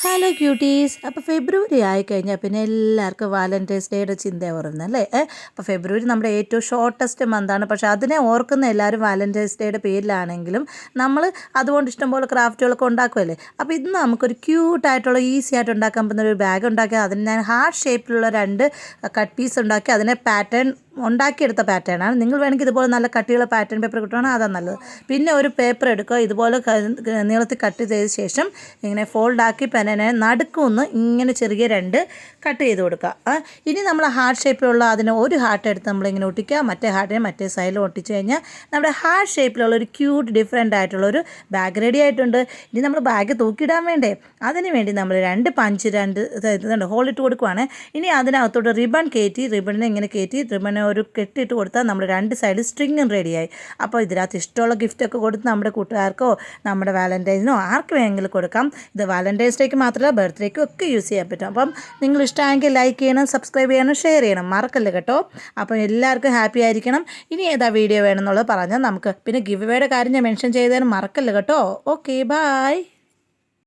Hello quotes. അപ്പോൾ ഫെബ്രുവരി ആയിക്കഴിഞ്ഞാൽ പിന്നെ എല്ലാവർക്കും വാലൻറ്റൈൻസ് ഡേയുടെ ചിന്ത ഓർമ്മ അല്ലേ. അപ്പോൾ ഫെബ്രുവരി നമ്മുടെ ഏറ്റവും ഷോർട്ടസ്റ്റ് മന്താണ്. പക്ഷേ അതിനെ ഓർക്കുന്ന എല്ലാവരും വാലൻറ്റൈൻസ് ഡേയുടെ പേരിലാണെങ്കിലും നമ്മൾ അതുകൊണ്ട് ഇഷ്ടംപോലെ ക്രാഫ്റ്റുകളൊക്കെ ഉണ്ടാക്കുമല്ലേ. അപ്പോൾ ഇന്ന് നമുക്കൊരു ക്യൂട്ടായിട്ടുള്ള ഈസി ആയിട്ട് ഉണ്ടാക്കാൻ പറ്റുന്ന ഒരു ബാഗ് ഉണ്ടാക്കി അതിന് ഞാൻ ഹാർട്ട് ഷേപ്പിലുള്ള 2 കട്ട് പീസ് ഉണ്ടാക്കി അതിനെ പാറ്റേൺ ഉണ്ടാക്കിയെടുത്ത പാറ്റേണാണ്. നിങ്ങൾ വേണമെങ്കിൽ ഇതുപോലെ നല്ല കട്ടിയുള്ള പാറ്റേൺ പേപ്പർ കിട്ടുവാണെങ്കിൽ അതാണ് നല്ലത്. പിന്നെ ഒരു പേപ്പർ എടുക്കുക, ഇതുപോലെ നീളത്തിൽ കട്ട് ചെയ്ത ശേഷം ഇങ്ങനെ ഫോൾഡാക്കി പെനനെ നടുക്കൊന്ന് ഇങ്ങനെ ചെറിയ 2 കട്ട് ചെയ്ത് കൊടുക്കുക. ഇനി നമ്മൾ ഹാർട്ട് ഷേപ്പിലുള്ള അതിന് ഒരു ഹാർട്ട് എടുത്ത് നമ്മളിങ്ങനെ ഒട്ടിക്കുക, മറ്റേ ഹാർട്ടിനെ മറ്റേ സൈഡിൽ ഒട്ടിച്ച് കഴിഞ്ഞാൽ നമ്മുടെ ഹാർട്ട് ഷേപ്പിലുള്ള ഒരു ക്യൂട്ട് ഡിഫറെൻ്റ് ആയിട്ടുള്ളൊരു ബാഗ് റെഡി ആയിട്ടുണ്ട്. ഇനി നമ്മൾ ബാഗ് തൂക്കിയിടാൻ വേണ്ടേ, അതിന് വേണ്ടി നമ്മൾ 2 പഞ്ച് 2 ഇതുണ്ട് ഹോളിട്ട് കൊടുക്കുവാണ്. ഇനി അതിനകത്തോട്ട് റിബൺ കയറ്റി റിബണിനെ ഇങ്ങനെ കയറ്റി റിബൺ ഒരു കെട്ടിയിട്ട് കൊടുത്താൽ നമ്മൾ 2 സൈഡ് സ്ട്രിങ്ങും റെഡിയായി. അപ്പോൾ ഇതിനകത്ത് ഇഷ്ടമുള്ള ഗിഫ്റ്റൊക്കെ കൊടുത്ത് നമ്മുടെ കൂട്ടുകാർക്കോ നമ്മുടെ വാലൻറ്റൈൻസിനോ ആർക്ക് വേണമെങ്കിലും കൊടുക്കാം. ഇത് വാലൻറ്റൈൻസ് ഡേക്ക് മാത്രമല്ല ബർത്ത്ഡേക്കും ഒക്കെ യൂസ് ചെയ്യാൻ പറ്റും. അപ്പം നിങ്ങൾ ഇഷ്ടമായെങ്കിൽ ലൈക്ക് ചെയ്യണം, സബ്സ്ക്രൈബ് ചെയ്യണം, ഷെയർ ചെയ്യണം, മറക്കല്ല കേട്ടോ. അപ്പം എല്ലാവർക്കും ഹാപ്പി ആയിരിക്കണം. ഇനി ഏതാ വീഡിയോ വേണമെന്നുള്ളത് പറഞ്ഞാൽ നമുക്ക് പിന്നെ ഗിവ് അവേയുടെ കാര്യം ഞാൻ മെൻഷൻ ചെയ്തതിന് മറക്കല്ല കേട്ടോ. Okay, by.